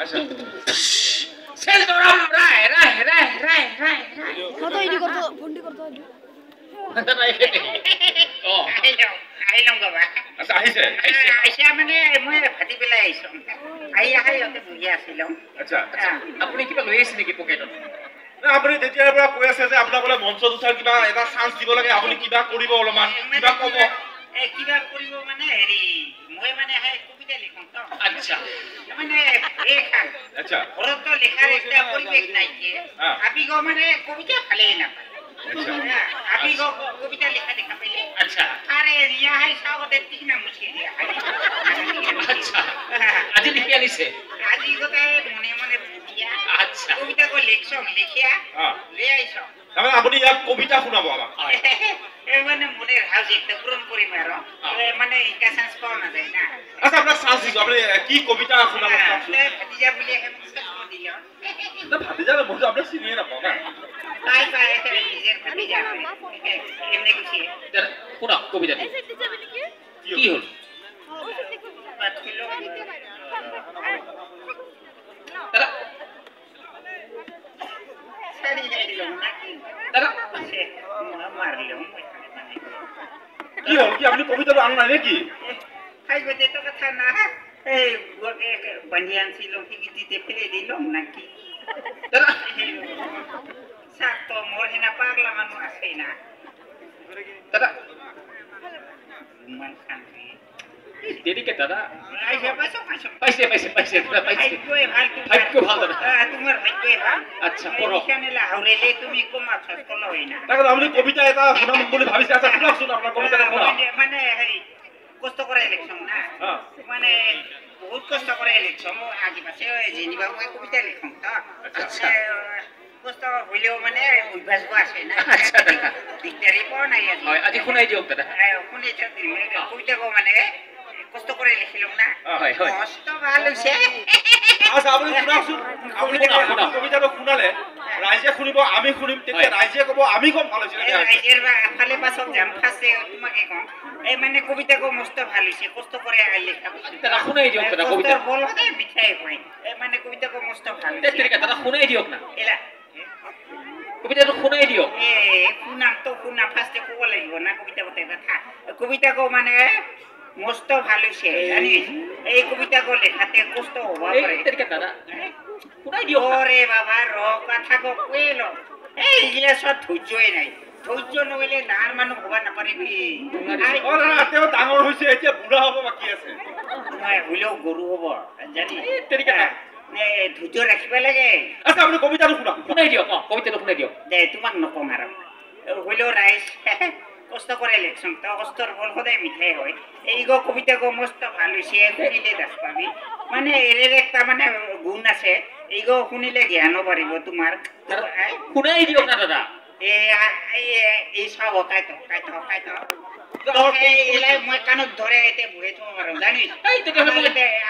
আচ্ছা সেল গরম রায় রায় রায় রায় রায় কত ইডি করতো ফন্ডি করতো ও আইলং বাবা আচ্ছা আহিছে আইসা মানে মই ভাতি পেলাই আইছো আই অতে বুঝি আছিল আচ্ছা আপুনি কিবা লৈ আছে নেকি পকেটত আপুনি তেতিয়াৰ পৰা কৈ আছে যে আপোনাক বোলে মঞ্চত উঠাৰ কিবা এটা চান্স দিব লাগে আপুনি কিবা কৰিব অলপমান কিবা ক'ব কিবা কৰিব মানে হেৰি মই মানে কবিতা লিখোঁ তো আচ্ছা মানে লেখা আচ্ছা ঘৰত লেখাৰ একটা পৰিৱেশ নাই আপি গো মানে কবিতা ভালেই নাপায় আপি গো কবিতা লেখা দেখা পাইলে আচ্ছা আরে রিয়া হাই সাগতে তিনা মুছি দিয়া আচ্ছা আজি লিখি আনিছে আজি গোতে মনে মনে বুঝিয়া আচ্ছা কবিতা কো লিখছম লিখিয়া লৈ আইছো তাৰমানে আপুনি ইয়াত কবিতা শুনাব আমাক মানে মনে হাউজি একটা পূরণ করি মারো মানে ইকা চান্স পাও না যায় না আচ্ছা আপোনাক চান্স দিছো আপুনি কি কবিতা শুনাব ভাতিজা বুলি হেমন্ত দিল না ভাতিজা মই আপোনাক চিনিয়ে নাপাওঁ না তাই পাই নিজের ভাতিজা এমনি কিছু শুনা কবিতাটি কি হল দাদা সারি দিল না দাদা মারলো কি হল কি আপনি কবিতাটো আনা নাই নেকি খাই বতে তো কথা না এই ওকে বানিয়ান ছিল কি দিতে ফেলে দিল নাকি দাদা সাতো মোর হেনা পাগলা মানু আছে না দাদা মান শান্তি দেরিকে দাদা আইসা পাইছো পাইছে পাইছে পাইছে দাদা পাইছে ভাগ্য ভালো দাদা তোমার ভাগ্যই ভাল আচ্ছা পড়ো এখানে লাউরেলে তুমি কমা ছকল হই না তাকে আপনি কবিতা এটা শুনাম বুলি ভাবিছে আচ্ছা শুনাওকচোন আপনার কবিতাটা শুনাও মানে এই কষ্ট করে ইলেকশন না মানে বহুত কষ্ট করে ইলেকশন আগে পাশে জেনিবা মই কবিতা লিখম তো আচ্ছা কষ্ট হইলেও মানে অভ্যাস আছে না আচ্ছা দিগদারি পাও নাই আজি হয় আজি শুনাই দিয়ক দাদা শুনে কবিতা কো মানে কষ্ট করে লিখিলাম না হয় হয় কষ্ট ভালো হইছে আচ্ছা আপনি শুনাওকচোন আপনি কবিতাটো শুনালে রাইজে শুনিব আমি শুনিম তেতিয়া রাইজে কব আমি কম ভালো হইছে রাইজের ফালে পাছত যাম ফাসে তোমাকে কম এই মানে কবিতা কো মস্ত ভালো হইছে কষ্ট করে লেখা দাদা শুনাই দিয়ক দাদা কবিতা বল হতে মিঠাই কই এই মানে কবিতা কো মস্ত ভালো হইছে তেরিকা দাদা শুনাই দিয়ক না এলা কবিতাটো শুনাই দিয়ক শুনাম তো শুনা ফাসে কব লাগিব না কবিতা কথা কথা কবিতা কো মানে মস্ত ভালো হইছে জানি এই কবিতা কো লেখাতে কষ্ট হবা পারে তেরিকা দাদা শুনাই দিয়ক ওরে বাবা র কথা কো কইলো এই ইগলা সব ধৈর্যই নাই ধৈর্য নইলে নার মানুহ হবা না পারিবি ও না তেও ডাঙৰ হৈছে এতিয়া বুঢ়া হ'ব বাকি আছে নাই হইলেও গরু হব জানি তেরিকা ধৈর্য রাখিবা লাগে আচ্ছা আপনি কবিতাটো শুনাওক শুনাই দিয়ক কবিতাটো শুনাই দিয়ক দে তোমাক নকম আর হইলেও রাইস কষ্ট করে ইলেকশন তো কষ্টর ফল সদায় মিঠাই হয় এই গো কবিতা গো মস্ত ভাল হইছে শুনিলে দাস পাবি মানে এর একটা মানে গুণ আছে এই গো শুনিলে জ্ঞান বাড়িব তোমার শুনাই দিয়ক না দাদা এই সব কাইতো এলাই মই কানত ধরে এতে বুহে থব পাৰো জানিস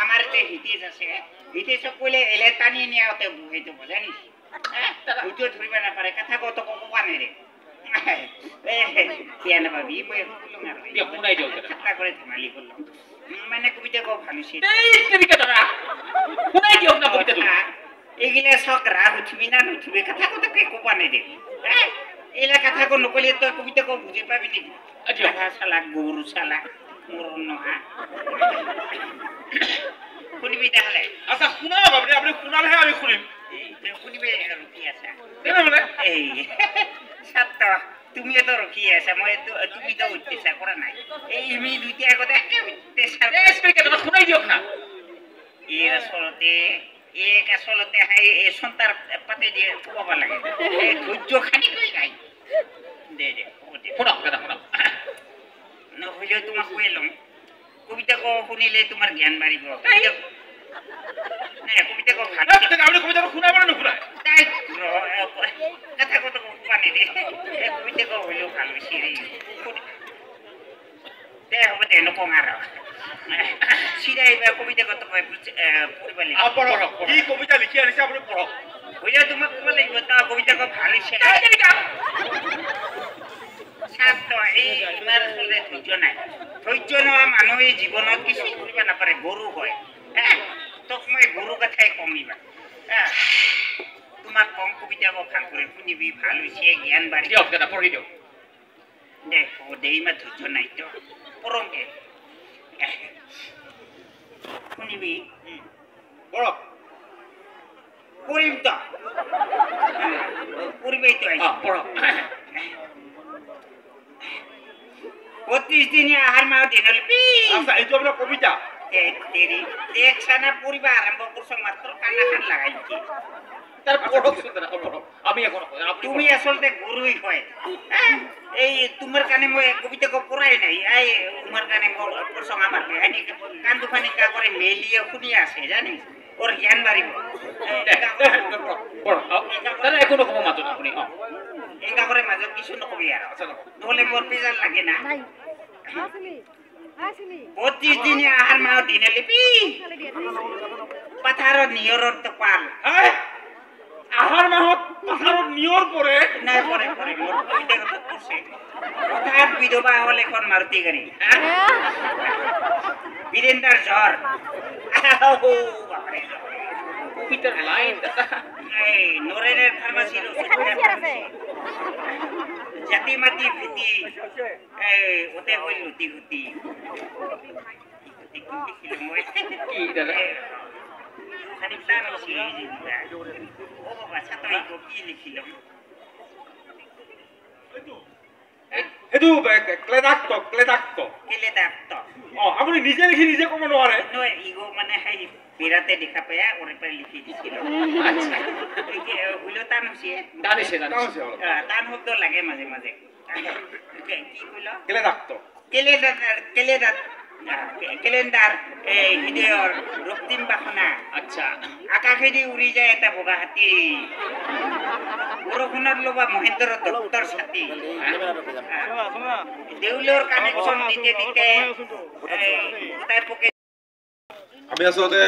আমার হিতেশ আছে হিতেশ কইলে এলে টানি নিয়াতে বুহে থব জানিস উঠে ধরিবা না পারে কথা কত কবা নেরে পিয়ানা ভাবি মই বললাম আর শুনাই দিয়ক দাদা চেষ্টা করে ধেমালি করলাম মানে কবিতা কো ভালো ছিল তেরিকা দাদা শুনাই দিয়ক না কবিতাটো এগিলে সক রাগ উঠবি না উঠবি কথা কত কে কবা নেরে এলা কথা কো নকলে তো কবিতা কো বুঝে পাবি নি কথা শালা গরু শালা মরণ না শুনিবি তাহলে আচ্ছা শুনাওক আপনি শুনালেহে আমি শুনিম শুনিবি রকি আছে তেনেহলে এই সত্য তুমি তো রকি আছে মই তুমি তো উঠতেছা কৰা নাই এই ইমি দুইটা আগতে একে উঠতেছা তেরিকা দাদা শুনাই দিয়ক না এর আসলতে হাই সন্তার পাতে দিয়ে কব লাগে এই ধৈর্য খানি কই নাই দে শুনাও দাদা শুনাও নহলে তোমাক কইলাম কবিতা কো শুনিলে তোমার জ্ঞান বাড়িব কবিতা কো ভালো আপনি কবিতাটো শুনাব না নুশুনাই তাই কথা কত পানি দে কবিতা কো হইলো ভালো সিরি দে হবে দে নকম আর সিরাই কবিতা কত পড়িবা লাগি পঢ়ক কি কবিতা লিখি আনিছে আপুনি পঢ়ক হইয়া তোমাক কব লাগিব তা কবিতা কো ভালো সে ছাত্র এই ইমার আসলে ধৈর্য নাই ধৈর্য নোৱা মানুহে জীৱনত কিছু কৰিব নাপাৰে গৰু হয় তোক মই গুৰু কথাই কমিবা তোমাক কম কবিতা ভাল করে শুনিবি ভাল হয়েছে জ্ঞান বাড়ি দিয়ক দাদা পঢ়ি দিয়ক দেখো দেইমা ধৈর্য নাই তো পরমকে শুনিবি পঢ়ক পড়িম তো পড়িবই তো পঢ়ক 32 দিনে আহার মাহ দিন হলে আচ্ছা এইটো আপোনাৰ কবিতা দেখছানা পরিবার আরম্ভ করছো মাত্র কান্না খান লাগাইছি তার পঢ়ক দাদা পঢ়ক আমি এখন তুমি আসলে গুরুই হয় এই তোমার কানে মই কবিতা কো পড়াই নাই এই তোমার কানে প্রসঙ্গ আমার হানি কান দুখানি কা করে মেলিয়ে শুনি আছে জানি ওর জ্ঞান বাড়িব দাদা এখনো কম মাতো না আপনি একা করে মাঝে কিছু নকবি আর নহলে মোর পেজার লাগে না নাই আসলি আসলি 32 দিনে আহার মাহ দিনে লিপি পাথার নিয়রর তো পাল আহাৰ মাহত পাহাৰত নিয়ৰ পৰে নাই পরে পরে মোর কবিতা কত করছে পাথার বিধবা হলে কোন মারুতি গাড়ি বীরেন্দ্র জ্বর ও বাপরে কবিতার লাইন দাদা এই নরেনের ফার্মাসির জাতি মাটি ভীতি এই ওতে কই লুটি গুটি কি দাদা খালি প্ল্যান হচ্ছে ও বাবা ছাত্রই কি লিখিলাম সেইটো ক্লেদাক্ত ক্লেদাক্ত কেলে দাঁত আপুনি নিজে লিখি নিজে ক'ব নোৱাৰে নয় ইগো মানে হাই বিরাতে দেখা পায়া ওরে পরে লিখি দিছিল আচ্ছা হইলো টান হচ্ছে দাঁড়িয়েছে দাঁড়িয়েছে টান শব্দ লাগে মাঝে মাঝে কি কইলো ক্লেদাক্ত ক্যালেন্ডার এই হিদেয়র রক্তিম বাসনা আচ্ছা আকাশেদি উড়ি যায় এটা বগা হাতী বৰষুণৰ লবা মহেন্দ্ৰ দত্তৰ ছাতি দেউলৰ কানেকশ্যন দিতে দিতে তাই পকে আমি আচলতে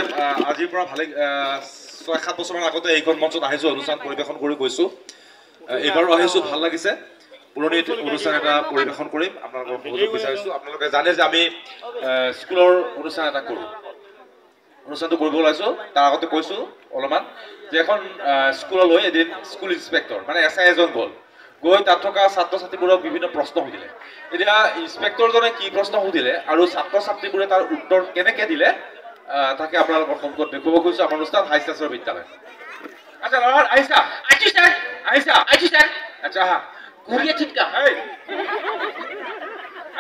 আজিৰ পৰা ভালে 6-7 বছৰমান আগতে এইখন মঞ্চত আহিছোঁ অনুষ্ঠান পৰিৱেশন কৰি গৈছোঁ এইবাৰো আহিছোঁ ভাল লাগিছে পুৰণি অনুষ্ঠান এটা পৰিৱেশন কৰিম আপোনালোকৰ সহযোগ বিচাৰিছোঁ আপোনালোকে জানে যে আমি স্কুলৰ অনুষ্ঠান এটা কৰোঁ অনুষ্ঠানটো কৰিব ওলাইছোঁ তাৰ আগতে কৈছোঁ অলপমান যে এখন স্কুললৈ এদিন স্কুল ইনস্পেক্টৰ মানে এছআই এজন গ'ল গৈ তাত থকা ছাত্ৰ ছাত্ৰীবোৰক বিভিন্ন প্ৰশ্ন সুধিলে এতিয়া ইনস্পেক্টৰজনে কি প্ৰশ্ন সুধিলে আৰু ছাত্ৰ ছাত্ৰীবোৰে তাৰ উত্তৰ কেনেকৈ দিলে তাকে আপোনালোকৰ সন্মুখত দেখুৱাব খুজিছোঁ আমাৰ অনুষ্ঠান হাই ষ্টাৰ্ছৰ বিদ্যালয় আচ্ছা ল'ৰা আহিছা আইছি স্যার আহিছা আইছি স্যার আচ্ছা আহা ঘুরিয়ে ঠিকা এই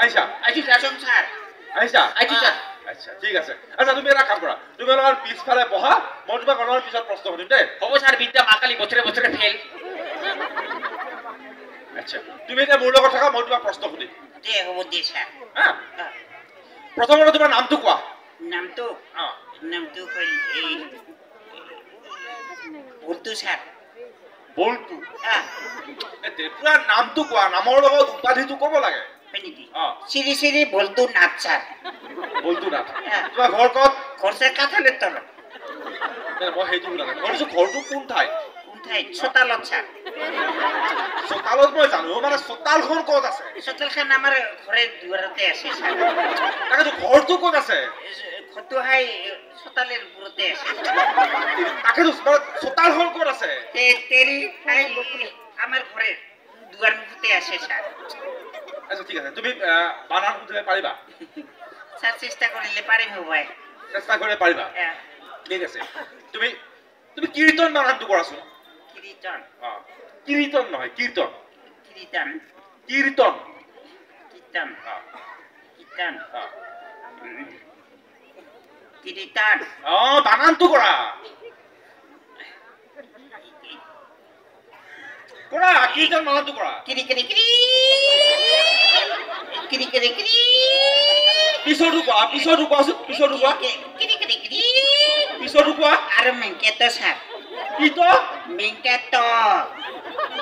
আহিছা আইছি স্যার সংসার আহিছা আইছি স্যার আচ্ছা ঠিক আছে আচ্ছা তুমি এটা কাম কৰা তুমি অলপমান পিছফালে বহা মই তোমাক অলপমান পিছত প্ৰশ্ন সুধিম দেই হব স্যাৰ বিদ্যা মাকালি বছৰে বছৰে ফেল আচ্ছা তুমি এতিয়া মোৰ লগত থাকা মই তোমাক প্ৰশ্ন সুধিম দে হ'ব দে স্যাৰ হা প্ৰথমতে তোমাৰ নামটো কোৱা নামটো কই এই বলতো স্যাৰ বলটো এতে পুৰা নামটো কোৱা নামৰ লগত উপাধিটো ক'ব লাগে পেনিটি অ সিৰি সিৰি বলতো নাচ স্যাৰ বলটো না তোমাৰ ঘৰ ক'ত খৰচে কাঠালেৰ তল মই সেইটো শুনা নাই মই ঘৰটো কোন ঠাই কোনঠাই চোতালত স্যার চোতালত মই জানো মানে চোতালখন ক'ত আছে চোতালখান আমার ঘরের দুয়ারতে আছে স্যার তাকেতো ঘৰটো ক'ত আছে ঘরটো হাই চোতালের উপরতে আছে তাকেতো চোতালখন ক'ত আছে তেরি হাই আমার ঘরের দুয়ার মুখতে আছে স্যার আচ্ছা ঠিক আছে তুমি বানান সুধিব পাৰিবা স্যাৰ চেষ্টা কৰিলে পাৰিম ভাই চেষ্টা কৰিব পাৰিবা ঠিক আছে তুমি তুমি কীৰ্তন বানানটো কৰাচোন কীৰ্তন কীৰ্তন নহয় কীৰ্তন কীৰ্তন কীৰ্তন কীৰ্তন কীৰ্তন কীৰ্তন বানানটো কৰা কৰা কীৰ্তন বানানটো কৰা কিৰি কিৰি কিৰি কিৰি কিৰি কিৰি পিছৰটো কোৱা পিছৰটো কোৱাচোন পিছৰটো কোৱা কিৰি কিৰি কিৰি পিছৰটো কোৱা আৰ মেঙ্কেতো স্যাৰ কিটো মেঙ্কেতো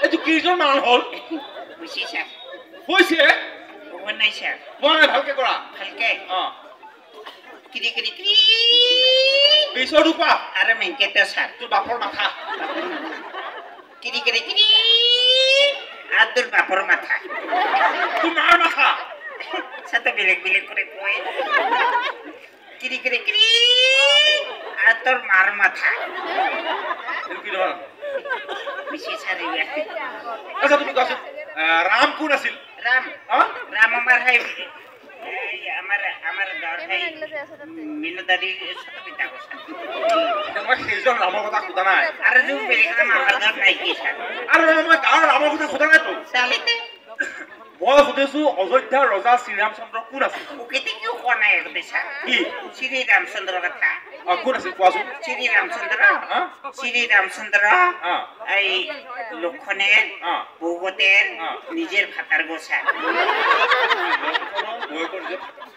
এইটো কীৰ্তন বানান হ'ল বুঝছি স্যাৰ হৈছে ওভাৰ নাই স্যাৰ মই ভালকে কৰা হালকে কিৰি কিৰি কিৰি পিছৰটো কোৱা আৰ মেঙ্কেতো স্যাৰ তোৰ বাপৰ মাথা কিৰি কিৰি কিৰি আৰ তোৰ বাপৰ মাথা তোৰ মাৰ মাথা সাথে বেলেগ বেলেগ কৰে কয় কিৰি কিৰি কিৰি আৰ তোৰ মাৰ মাথা এইটো কি ধৰণৰ বেশি সাৰি আচ্ছা তুমি কোৱাচোন ৰাম কোন আছিল ৰাম ৰাম আমাৰ হাই আমাৰ আমাৰ গাঁৱৰ হাই মিনদাদি ছোট পিতা কৈছে মই সেইজন ৰামৰ কথা সোধা নাই আৰ যে বেলেগ আমাৰ গাঁৱত নাই কি স্যাৰ আৰু মই গাঁৱৰ ৰামৰ কথা সোধা নাইতো চালিতে মই সুধিছো অযোধ্যাৰ ৰজা শ্ৰীৰামচন্দ্ৰ কোন আছিল ওকেতে কিয় কোৱা নাই আগতে স্যাৰ কি শ্ৰী ৰামচন্দ্ৰ কথা কোন আছিল কোৱাচোন শ্ৰী ৰামচন্দ্ৰ হা শ্ৰী ৰামচন্দ্ৰ এই লক্ষণেৰ ভগতেৰ নিজেৰ ভাতাৰ গোসা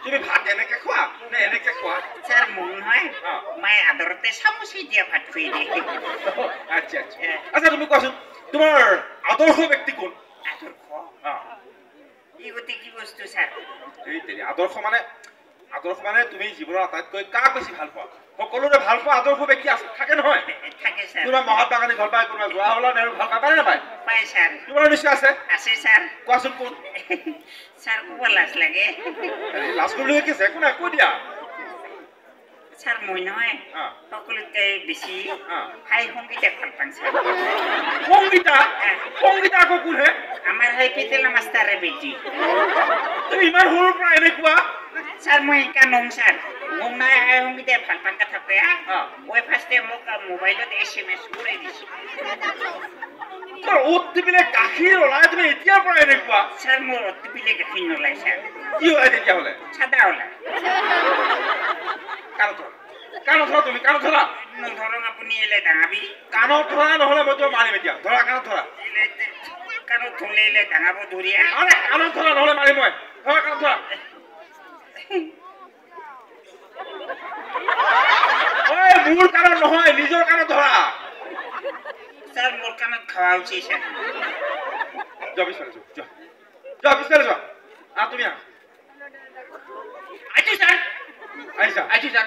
তুমি ভাত এনেকে খোৱা নে এনেকে খোৱা স্যাৰ মন হয় মায়ে আদৰতে চামুচি দিয়া ভাত খুৱাই দিয়ে আচ্ছা আচ্ছা আচ্ছা তুমি কোৱাচোন তোমাৰ আদৰ্শ ব্যক্তি কোন আদৰ্শ ই গতি কি বস্তু স্যাৰ এই তেৰি আদৰ্শ মানে তুমি জীৱনৰ আটাইতকৈ কাক বেছি ভাল পোৱা সকলোৰে ভাল পোৱা আদৰ্শ ব্যক্তি আছে থাকে নহয় থাকে স্যাৰ তোমাৰ মহাত্মা গান্ধী ভাল পায় কোনোবা জৱাহৰলাল নেহৰু ভাল পায় নাপায় পায় স্যাৰ তোমাৰ নিশ্চয় আছে আছে স্যাৰ কোৱাচোন কোন স্যাৰ খুব লাজ লাগে লাজ কৰিবলৈ কি আছে একো নাই কৈ দিয়া স্যার মই নহয় সকলোতকৈ বেছি হাই সংগীতে ভাল পাওঁ স্যার সংগীতা আকৌ কোনহে আমাৰ হাই পিতেলা মাষ্টাৰে বেটি তুমি ইমান সৰুৰ পৰা এনেকুৱা স্যাৰ মই শিকা নং স্যাৰ মোক নাই হাই সংগীতে ভাল পাওঁ কথা কয়া মই ফাৰ্ষ্টে মোক মোবাইলত SMS কৰি দিছোঁ তোৰ অত টিপিলে গাখীৰ ওলাই তুমি এতিয়াৰ পৰা এনেকুৱা স্যাৰ মোৰ অতিপিলে গাখীৰ নোলায় স্যাৰ কি হয় তেতিয়াহ'লে চাদা ওলায় কাণত ধৰা তুমি কাণত ধৰা নধৰং আপুনি এলে ডাঙাবি কাণত ধৰা নহ'লে মই তোমাক মাৰিম এতিয়া ধৰা কাণত ধৰা কাণত ধুলে এলে ডাঙাব ধৰিয়া আৰে কাণত ধৰা নহ'লে মাৰিম মই ধৰা কাণত ধৰা ঐ মোৰ কাণত নহয় নিজৰ কাণত ধৰা স্যাৰ মোৰ কাণত খাওয়া উচিত স্যাৰ যোৱা পিছফালে যোৱা পিছফালে যোৱা তুমি আইছো স্যাৰ আহিছা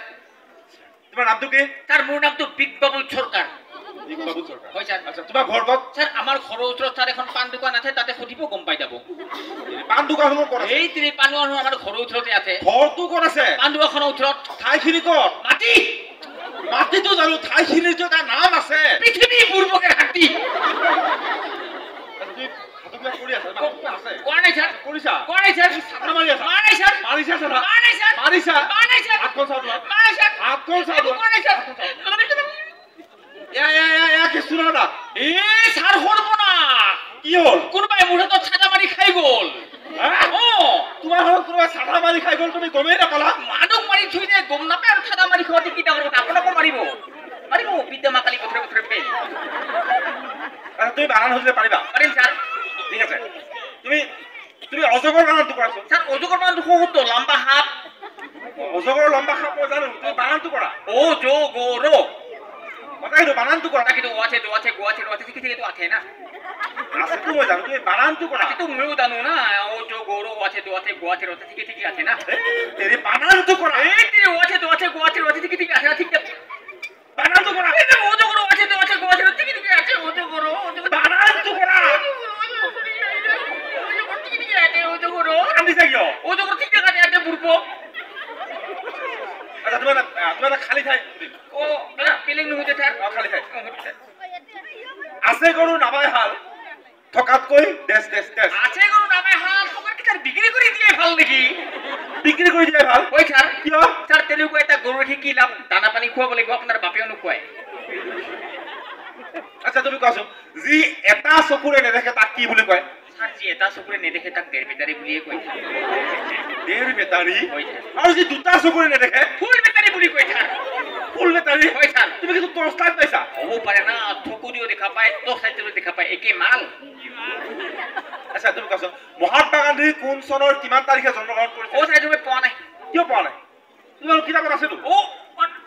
তোমাৰ নামটো কি স্যাৰ মোৰ নাম তো বিগ বাবুল সৰকাৰ বাবু চৰকাৰ হয় স্যাৰ আচ্ছা তোমাৰ ঘৰ ক'ত স্যাৰ আমাৰ ঘৰৰ ওচৰত স্যার এখন পান দোকান আছে তাতে সুধিব গম পাই যাব পাণ দোকানখনৰ ক'ত আছে এই তিনি পান দোকান আমাৰ ঘৰৰ ওচৰতে আছে ঘৰটো ক'ত আছে পান দোকানখনৰ ওচৰত ঠাইখিনি ক'ত মাটি মাটিটো জানো ঠাইখিনিতো এটা নাম আছে পৃথিৱী পূৰ্বকেৰ হাতী কৰি আছা আছে কোৱা নাই স্যাৰ কৰিছা কোৱা নাই স্যাৰ চাটা মাৰি আছা কোৱা নাই স্যাৰ মাৰিছা চাটা কোৱা নাই স্যাৰ মাৰিছা কোৱা নাই স্যাৰ হাতখন চাওঁ তোমাৰ কোৱা নাই স্যাৰ হাতখন চাওঁ তোমাৰ কোৱা নাই স্যাৰ কিছু নহয় না এ স্যাৰ সৰ্বনা কি হ'ল কোনোবাই মোৰ হাতত চাটা মাৰি খাই গ'ল তোমাৰ ঘৰত কোনোবাই চাটা মাৰি খাই গ'ল তুমি গমেই নাপালা মানুহ মাৰি থৈ দিয়ে গম নাপায় আৰু চাটা মাৰি খোৱাতে কি ডাঙৰ কথা আপোনাকো মাৰিব বিদ্যা মাকালি বছৰে বছৰে পেল তুমি বানান হৈছিলে পাৰিবা পাৰিম স্যাৰ ঠিক আছে তুমি অজগৰ বানানটো কৰাচোন স্যাৰ অজগৰ বানানটো সহজ লম্বা হাত অজগৰ লম্বা সাপ মই জানো তুমি বানানটো কৰা ও জো গো ৰো কথাইটো বানানটো কৰা তাকে তো আছে তো আছে গো আছে रो আছে ঠিক ঠিক তো আছে না আছেতো মই জানো তুমি বানানটো কৰা তো ময়ো জানো না ও জো গো রো আছে তো আছে গো আছে रो আছে ঠিক ঠিক আছে না তেৰি বানানটো কৰা এই তে ও আছে তো আছে গো আছে रो আছে ঠিক ঠিক আছে না ঠিক আছে বানানটো কৰা এই ও জো গো রো আছে তো আছে গো আছে रो ঠিক ঠিক আছে ও জো গো রো বানানটো কৰা ও জো গো রো কান্দিছা কিয় ও জো গো ঠিক আছে আছে বুড়বো আচ্ছা তোমাৰ খালী ঠাই ও পেলিং নহতে থাক খালী ঠাই আছে গৰু নাবাই হাল থকাতকৈ দেশ আছে গৰু নামে হাল তোমাৰ কি তাৰ বিক্ৰি কৰে দিয়ে ভাল নাকি বিক্ৰী কৰি দিয়াই ভাল ওই স্যাৰ কিয় স্যাৰ তেনেকুৱা এটা গৰু ৰাখি কি লাভ দানা পানী খুৱাব লাগিব আপোনাৰ বাপেও নোখোৱায় আচ্ছা তুমি কোৱাচোন যি এটা চকুৰে নেদেখে তাক কি বুলি কয় স্যাৰ যি এটা চকুৰে নেদেখে তাক ডেৰ বেটাৰী বুলিয়ে কয় ডেৰ বেটাৰী হয় স্যাৰ আৰু যি দুটা চকুৰে নেদেখে ফুল বেটাৰী বুলি কয় স্যাৰ ফুল বেটাৰী হয় স্যাৰ তুমি কিন্তু টৰ্চ লাইট পাইছা হ'ব পাৰে না থকু দিও দেখা পায় তো চাইতেও দেখা পায় একে মাল আচ্ছা তুমি কোৱাচোন মহাত্মা গান্ধী কোন চনৰ কিমান তাৰিখে জন্মগ্ৰহণ ও কৰিছিল চাই তুমি পোৱা নাই কিয় পোৱা নাই তোমাৰ কিতাপত আছেতো ও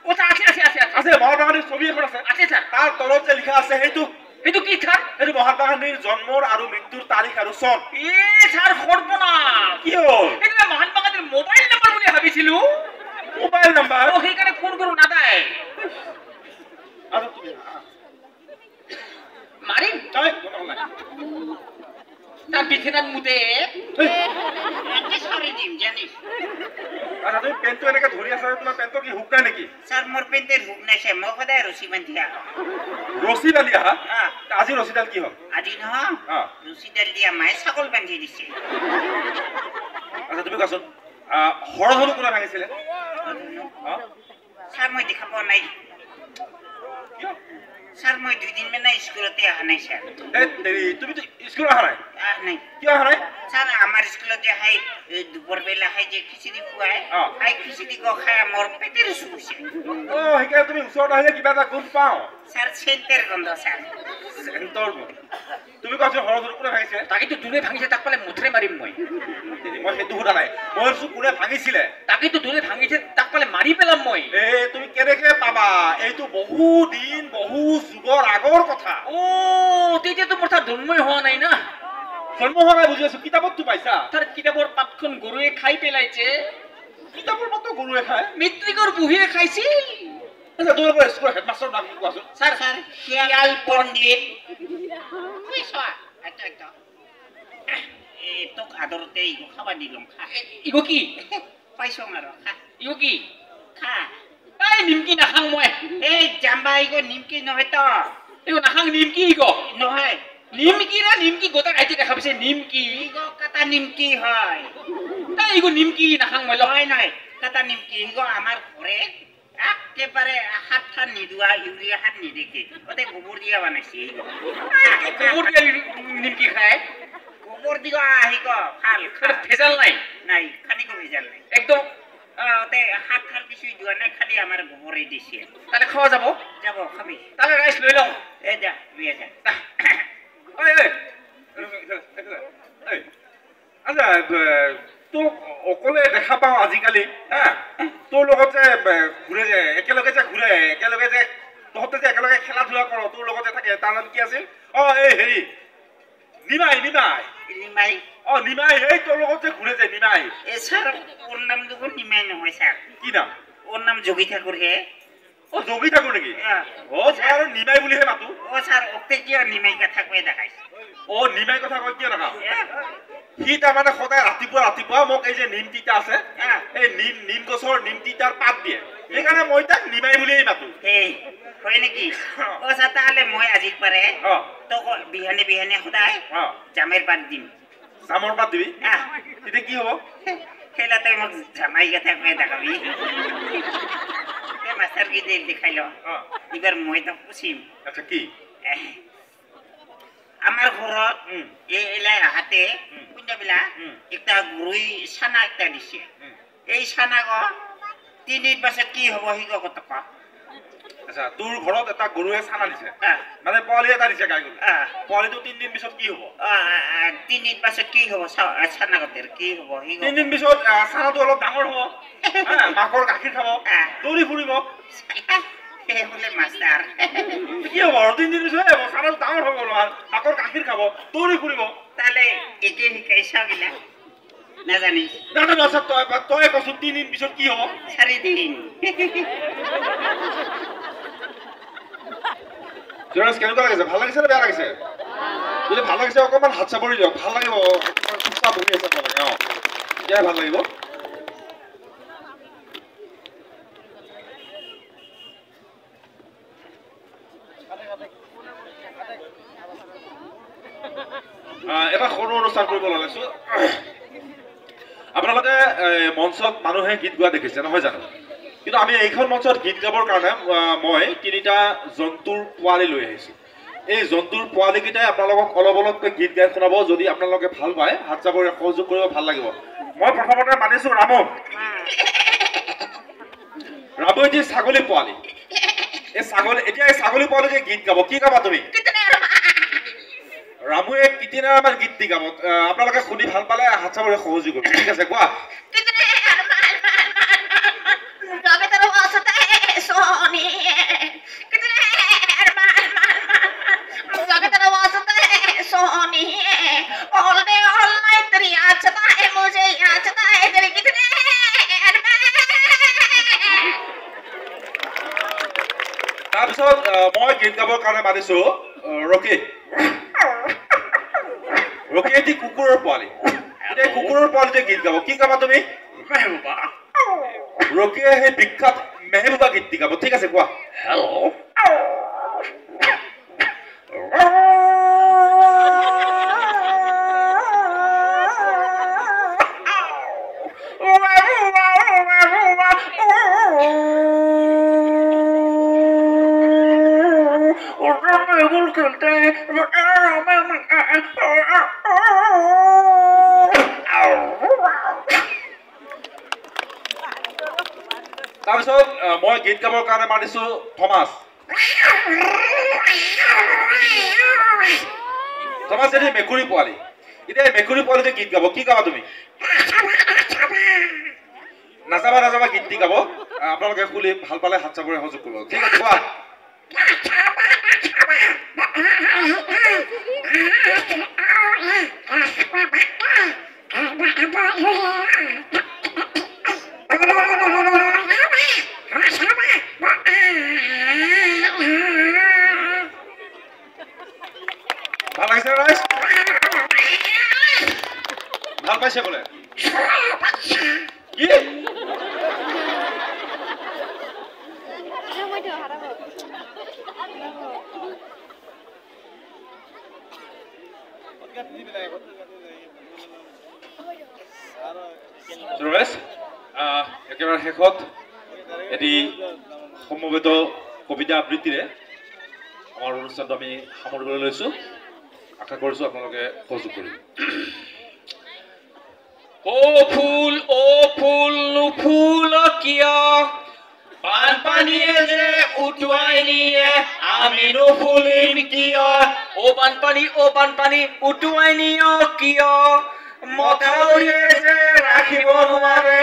ও আছে আছে আছে আছে মহাত্মা গান্ধীৰ ছবি এখন আছে আছে স্যাৰ তাৰ তলত যে লিখা আছে সেইটো কি স্যাৰ মহাত্মা গান্ধীৰ জন্মৰ আৰু মৃত্যুৰ তাৰিখ আৰু চন এ স্যাৰ সৰ্বনাশ কি হ'ল এটা মহাত্মা গান্ধীৰ মোবাইল নাম্বাৰ বুলি ভাবিছিলো মোবাইল নাম্বাৰ ও সেইকাৰণে ফোন কৰো নাদায় আৰু তুমি মাৰিম তাই তাৰ বিছানাৰ মুদে সৰি দিম জানিস আচ্ছা তুমি পেনটো এনেকে ধৰি আছা তোমাৰ পেনটো কি হুক নাই নেকি স্যাৰ মোৰ পেন্টেৰ হুক নাইছে মই সদায় ৰশি বান্ধি আহা ৰছী বান্ধি আহা হ্যাঁ আজি ৰছীডাল কি হ'ল আজি নহয় হ্যাঁ। ৰশিদাল দিয়া মায়ে ছাগল বান্ধি দিছে আচ্ছা তুমি কোৱাচোন হৰধনু কোনে ভাঙিছিলে স্যাৰ মই দেখা পোৱা নাই কিয় স্যার মই 2 দিন মানে স্কুলতে আহা নাই স্যার তুমিতো স্কুল অহা নাই আহ নাই কিয় অহা নাই স্যার আমার স্কুলত যে হাই দুপুর বেলা হাই যে খিচুড়ি খুৱাই অ। হাই খিচুড়ি খাই মোৰ পেটেৰ চুইছে অ সেইকাৰণে তুমি ওচৰত আহিলে কিবা এটা গোন্ধ পাওঁ স্যাৰ সেন্টেৰ গন্ধ স্যাৰ চেণ্টৰ গোন্ধ তুমি কোৱাচোন হৰধনু কোনে ভাঙিছিলে তাকেতো যোনে ভাঙিছে তাক পালে মুঠৰে মাৰিম মই মই সেইটো সোধা নাই মই ভাবিছো কোনে ভাঙিছিলে তাকেতো যোনে ভাঙিছে তাক পালে মাৰি পেলাম মই তুমি কেনেকে পাবা এইটো বহু দিন বহু যুগৰ আগৰ কথা ও তেতিয়াতো মোৰ তাৰ জন্মই হোৱা নাই না জন্ম হোৱা নাই বুজি আছো কিতাপততো পাইছা তাৰ কিতাপৰ পাতখন গৰুৱে খাই পেলাইছে কিতাপৰ পাতো গৰুৱে খায় মেট্ৰিকৰ বহিয়ে খাইছিল আচ্ছা তোমালোকৰ স্কুলৰ হেডমাষ্টাৰৰ নাম কি কোৱাচোন স্যাৰ স্যাৰ শিয়াল পণ্ডিত বুঝছো আচ্ছা আচ্ছা তোক আদৰতে ইগো খাবা দিলাম খা ইগো কি পাইছো আৰু খা ইগো কি খা এই নিমকি নাখাং মই এই জাম্বা ইগো নিমকি নহয় তো ইগো নাখাং নিমকি ইগো নহয় নিমকি না নিমকি গোটা খাইতে দেখা পাইছে নিমকি ইগো কাটা নিমকি হয় তাই ইগো নিমকি নাখাং মই নহয় নহয় কাটা নিমকি ইগো আমাৰ ঘৰে একেবাৰে হাত নিদোৱা ইউৰিয়া হাত নিদেকে ওতে গোবৰ দিয়া বানাইছে ইগো গোবৰ দিয়া নিমকি খায় গোবৰ দিগো আহিব ভাল ভেজাল নাই নাই খানিকো ভেজাল নাই একদম ওতে হাত কিছু দিয়া নাই খালি আমাৰ গোবৰে দিছে তাহলে খাওয়া যাব যাব খাবি তাহলে রাইস লই লও এই যা বিয়ে যা ঐ আচ্ছা তোক অকলে দেখা পাওঁ আজিকালি হা তোৰ লগত যে ঘূৰে যে একেলগে যে ঘূৰে একেলগে যে তহঁতে যে একেলগে খেলা ধূলা কৰ তোৰ লগত যে থাকে তাৰ নাম কি আছিল এই হেৰি নিমাই নিমাই নিমাই নিমাই এই তোৰ লগত যে ঘূৰে যে নিমাই স্যাৰ ওৰ নাম দেখুন নিমাই নহয় স্যাৰ কি নাম ওৰ নাম যোগী ঠাকুৰ হে যোগী ঠাকুৰ নেকি মই আৰু নিমাই বুলিহে মাতো স্যার ওকে কিয় নিমাই কথা কৈ দেখাইছে নিমাই কথা কয় কিয় নাখাওঁ সি তাৰমানে সদায় ৰাতিপুৱা মোক এই যে নিম তিতা আছে এই নিম গছৰ নিম তিতাৰ পাত দিয়ে সেইকাৰণে মই তাক নিমাই বুলিয়েই মাতো এই হয় নেকি স্যাৰ তাহলে মই আজিৰ পাৰে তোক বিহানে বিহানে সদায় জামেৰ পাত দিম জামৰ পাত দিবি তেতিয়া কি হ'ব খেলাতে মোক জামাই কথা কৈ দেখাবি মাস্টার কি দেখাই ল এবার মই তো পুছিম আচ্ছা কি আমার ঘরত এলাই হাতে কোনটা একটা গরুই ছানা একটা দিছে এই ছানা গ 3 দিন পাছত কি হব হিগ কত ক আচ্ছা তোৰ ঘৰত এটা গৰুৱে ছানা দিছে মানে পোৱালি এটা দিছে গাই গৰু পোৱালিটো 3 দিন পিছত কি হ'ব 3 দিন পাছত কি হব ছানা গতেৰ কি হব হিগ 3 দিন পিছত ছানাটো অলপ ডাঙৰ হ'ব মাকৰ গাখীৰ খাব দৌৰি ফুৰিব এই বলে মাস্টাৰ কি হ'ব 3 দিন পিছত ছানাটো ডাঙৰ হ'ব মাকৰ গাখীৰ খাব দৌৰি ফুৰিব তাহলে একে শিকাইছা গিলা না জানিস না তই কচোন 3 দিন পিছত কি হ'ব 4 দিন জোৰাজ কেনেকুৱা লাগিছে ভাল লাগিছে নে বেয়া লাগিছে যদি ভাল লাগিছে অকণমান হাত চাপৰি দিয়ক ভাল লাগিব চুপচাপ বহি আছে আপোনালোকে এতিয়াই ভাল লাগিব এটা সৰু অনুষ্ঠান কৰিব ওলাইছো আপোনালোকে মঞ্চত মানুহে গীত গোৱা দেখিছে নহয় জানো কিন্তু আমি এইখন মঞ্চত গীত গাবৰ কাৰণে মই 3টা জন্তুৰ পোৱালি লৈ আহিছো এই জন্তুৰ পোৱালিকেইটাই আপোনালোকক অলপ অলপকৈ গীত গাই শুনাব যদি আপোনালোকে ভাল পায় হাত চাপৰি সহযোগ কৰিব ভাল লাগিব মই প্ৰথমতে মাতিছো ৰামু এটি ছাগলী পোৱালি এই ছাগলী পোৱালিকে গীত গাব কি গাবা তুমি ৰামুৱে কিতিনাৰমান গীত দি গাব আপোনালোকে শুনি ভাল পালে হাত চাপৰি সহযোগ কৰিব ঠিক আছে কোৱা তাৰপিছত মই গীত গাবৰ কাৰণে মাতিছো ৰকি এটি কুকুৰৰ পোৱালি এতিয়া কুকুৰৰ পোৱালিতে গীত গাব কি গাবা তুমি মেহবুবা ৰকিয়ে সেই বিখ্যাত মেহবুবা গীতটি গাব ঠিক আছে কোৱা হেল্ল' তাৰপিছত মই গীত গাবৰ কাৰণে মাতিছো থমাছ থমাছ এটি মেকুৰী পোৱালি এতিয়া মেকুৰী পোৱালিতে গীত গাব কি গাবা তুমি নাযাবা নাযাবা গীতটি গাব আপোনালোকে খুলি ভাল পালে হাত চাপৰি সহযোগ কৰিব ঠিক আছে কোৱা ভাল লাগিছে ৰাইজ ভাল পাইছে বোলে কি একেবাৰে শেষত এটি সমবেত কবিতা আবৃত্তিৰে আমাৰ অনুষ্ঠানটো আমি সামৰিবলৈ লৈছো আশা কৰিছো আপোনালোকে সহযোগ কৰিব ও ফুল নুফুল কিয় বানপানীয়ে যে উটুৱাই নিয়ে আমি নুফুলিম কিয় ও বানপানী উটুৱাই নিয় কিয় মথাউৰিয়ে যে ৰাখিব নোৱাৰে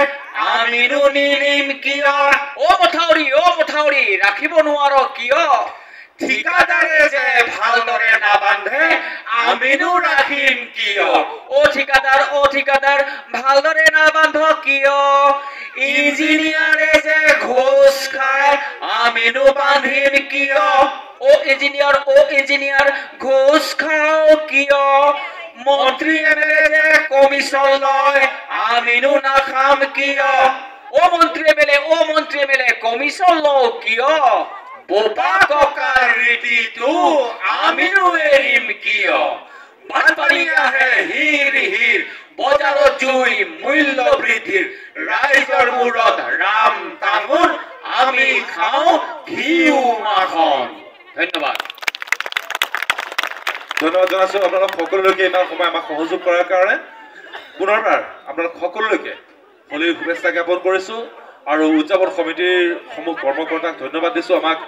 আমি নিলিম কিয় ও মথাউৰি ৰাখিব নোৱাৰ কিয় ঠিকাদাৰে যে ভালদৰে নাবান্ধে আমিনো ৰাখিম কিয় ও ঠিকাদাৰ ভালদৰে নাবান্ধ কিয় ইঞ্জিনিয়াৰে যে ঘোষ খায় আমিনো বান্ধিম কিয় ও ইঞ্জিনিয়াৰ ঘোষ খাও কিয় মন্ত্ৰী এমএলএ যে কমিশন লয় আমিনো নাখাম কিয় ও মন্ত্ৰী এমএলএ কমিশন লও কিয় বোপা ককাৰ ৰীতিটো আমিনো এৰিম কিয় বানপানী আহে হিৰ বজাৰত জুই মূল্য বৃদ্ধিৰ ৰাইজৰ মূৰত ৰাম তামোল আমি খাওঁ ঘিউ মাখন ধন্যবাদ জনাইছো আপোনালোক সকলোলৈকে ইমান সময় আমাক সহযোগ কৰাৰ কাৰণে পুনৰবাৰ আপোনালোক সকলোলৈকে হোলীৰ শুভেচ্ছা জ্ঞাপন কৰিছো আৰু উদযাপন সমিতিৰ সমূহ কৰ্মকৰ্তাক ধন্যবাদ দিছো আমাক